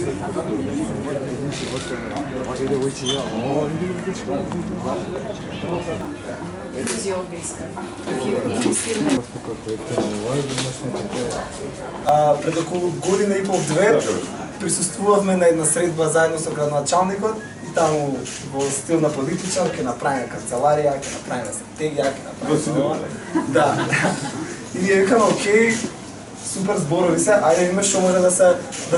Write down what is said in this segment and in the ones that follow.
Пред околу година и пол-две присуствувавме на една средба заедно со градоначалникот и таму во стил на политичар ќе направиме канцеларија, ќе направиме стратегија, ќе направиме да. И ние викаме окей, супер зборови се, ајде видиме што може да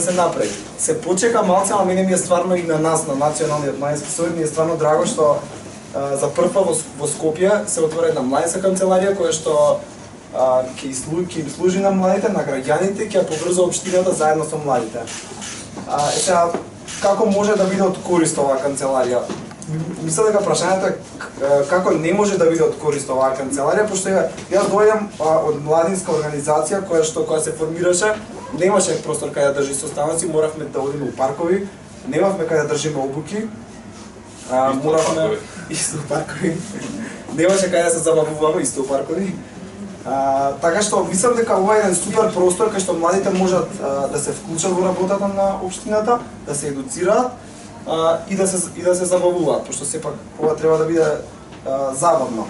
се направи. Се почека малце, ама мене ми е стварно и на нас, на Националниот младински совет, ми е стварно драго што за прв пат во Скопје се отвори една младинска канцеларија која што ќе им служи на младите, на граѓаните, ќе ја поврза општината заедно со младите. Сега, како може да биде од корист оваа канцеларија? Мислам дека прашањето е како не може да биде од корист оваа канцеларија, пошто јас доаѓам од младинска организација која се формираше, немаше простор кај да држи состаноци, моравме да одиме у паркови, немавме кај да држиме обуки, моравме исто паркови, немаше кај да се забавуваме исто паркови. Така што мислам дека ова е еден супер простор кај што младите можат да се вклучат во работата на општината, да се едуцираат и да се забавуваат, пошто сепак ова треба да биде забавно.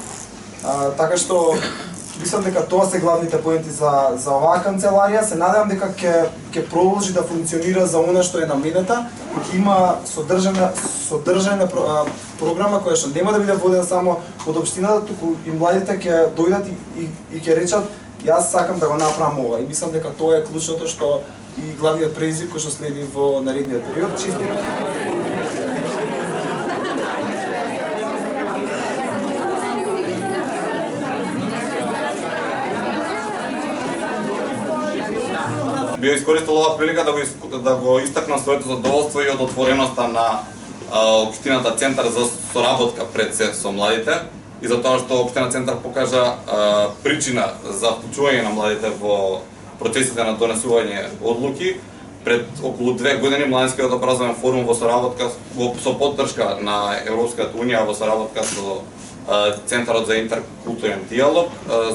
Така што мислам дека тоа се главните поенти за оваа канцеларија. Се надевам дека ќе продолжи да функционира за она што е наменета. Има содржана програма која што нема да биде водена само од општината, туку и младите ќе дојдат и ќе речат јас сакам да го направам ова. И мислам дека тоа е клучното што и главниот предизвик кој што следи во наредниот период. Би искористил оваа прилика да го истакнам своето задоволство и од отвореноста на општината Центар за соработка пред се со младите и за тоа што општина Центар покажа причина за вклучување на младите во процесите на донесување одлуки. Пред околу 2 години Младинскиот образовен форум во соработка со поддршка на Европската унија во соработка со Центарот за интеркултурен диалог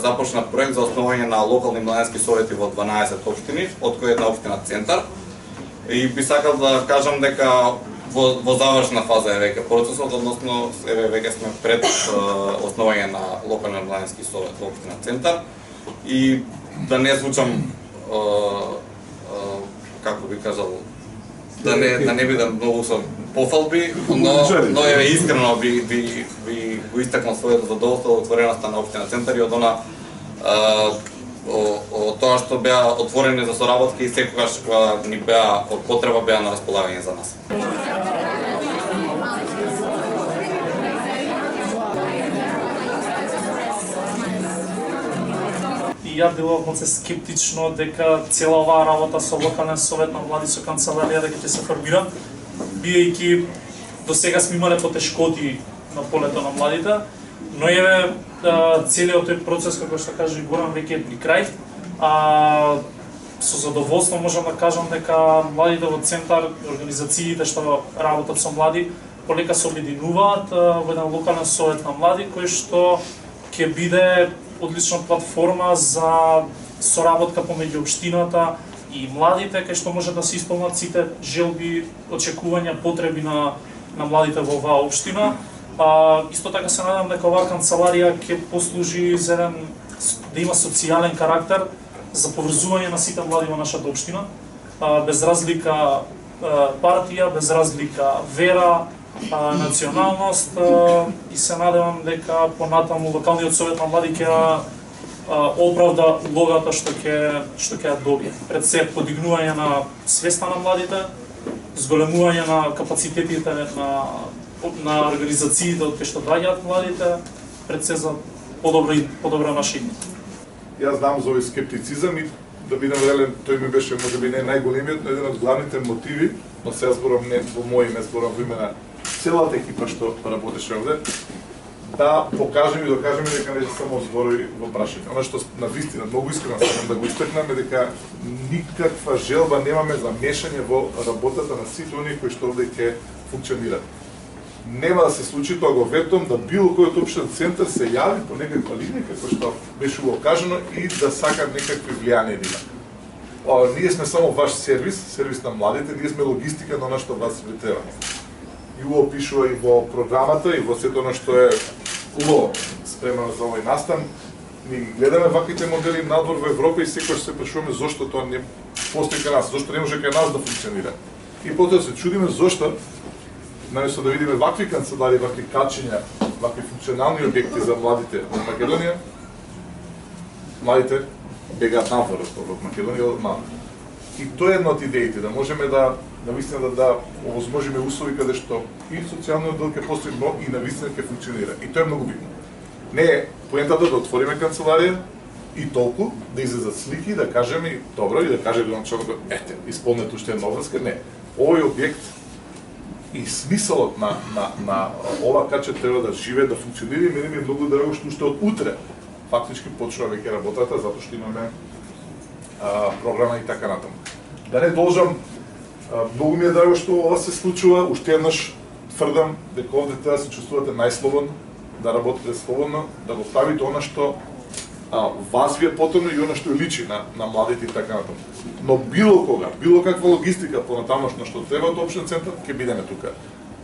започна проект за основање на локални младински совети во 12 општини, од кои една општина Центар. И би сакал да кажам дека во завршна фаза е веќе процесот, односно веќе сме пред основање на локален младински совет во општина Центар. И да не звучам како би кажал, да не бидам многу со пофалби, но искрено би го истакнал своето задоволство од отвореноста на општина Центар и од тоа што беа отворени за соработка и секогаш кога ни беа од потреба беа на располагање за нас. Ја делував малце скептично дека цела оваа работа со локален совет на млади со канцеларија дека ќе се формира, бидејќи до сега сме имале потешкоти на полето на младите, но еве целиот тој процес, како што кажа Горан, веќе е при крај. Со задоволство можам да кажам дека младите во Центар, организациите што работат со млади, полека се обединуваат во еден локален совет на млади, кој што ќе биде одлична платформа за соработка помеѓу општината и младите, кај што може да се исполнат сите желби, очекувања, потреби на младите во оваа општина. Исто така се надевам дека оваа канцеларија ќе послужи за да има социјален карактер за поврзување на сите млади во нашата општина, без разлика партија, без разлика вера, националност, и се надевам дека понатаму локалниот совет на млади ќе оправда улогата што ќе ја добие. Пред се подигнување на свеста на младите, зголемување на капацитетите на организациите од кои што доаѓаат младите, пред се за подобра наша иднина. Јас знам за овој скептицизам и да бидам реален, тој ми беше можеби не најголемиот, но еден од главните мотиви, но се зборам не во мој име, зборам во име на целата екипа што работеше овде, да покажеме и докажеме дека не само зборови во прашање. Она што на вистина многу искрено сакам да го истакнам е дека никаква желба немаме за мешање во работата на сите оние кои што овде ќе функционираат. Нема да се случи тоа, го ветувам, да било кој од општинен Центар се јави по некаква линија, како што беше убаво кажано, и да сака некакви влијанија да има. ние сме само ваш сервис на младите, ние сме логистика на она што вас ви треба. И уво пишува и во програмата, и во сето она што е уво спремено за овој настан. Ми гледаме ваквите модели надвор во Европа и секогаш се прашуваме зошто тоа не постои кај нас, зошто не може кај нас да функционира. И потоа се чудиме зошто, наместо да видиме вакви канцелари, вакви качења, вакви функционални објекти за младите во Македонија, младите бегаат надвор од Македонија од мала. И тоа е една од идеите, да можеме да навистина да овозможиме услови каде што и социјалниот дел ќе постои, но и навистина ќе функционира. И тоа е многу битно. Не е поентата да отвориме канцеларија и толку, да излезат слики, да кажеме добро и да каже градоначалникот, ете, исполнете уште една обврска, не. Овој објект и смисолот на ова каче треба да живее, да функционира и мене ми е многу драго што уште од утре фактички почнува веќе работата, затоа што имаме програма и така натаму. Да не должам, многу ми е драго што ова се случува, уште еднаш тврдам дека овде треба да се чувствувате најслободно, да работите слободно, да го правите она што вас ви е потребно и она што личи на младите и така натаму. Но било кога, било каква логистика понатамошна што треба од општен центар, ќе бидеме тука.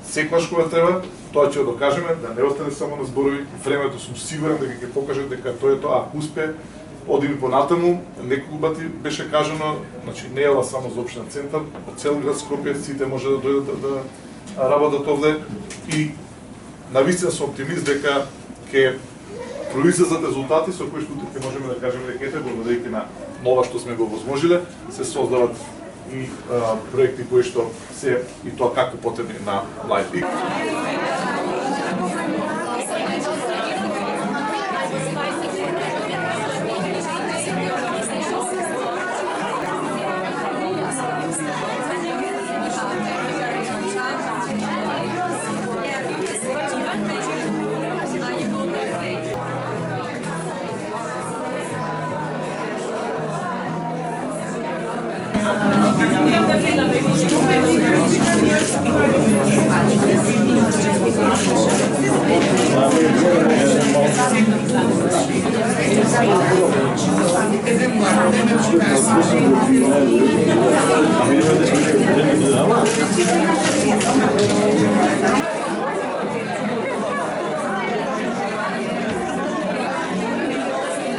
Секогаш кога треба, тоа ќе го докажеме, да не остане само на зборови. Времето сум сигурен дека ќе покаже дека тоа е тоа, ако успее, одиме понатаму. Неколку пати беше кажано, значи не е само за општен центар, од цел град Скопје сите може да дојдат да работат овде и навистина сум оптимист дека ќе произлезат резултати со кои што ќе можеме да кажеме дека ете, благодарејќи на нова што сме го возможиле, се создават и проекти кои што се и тоа како потребни на младите.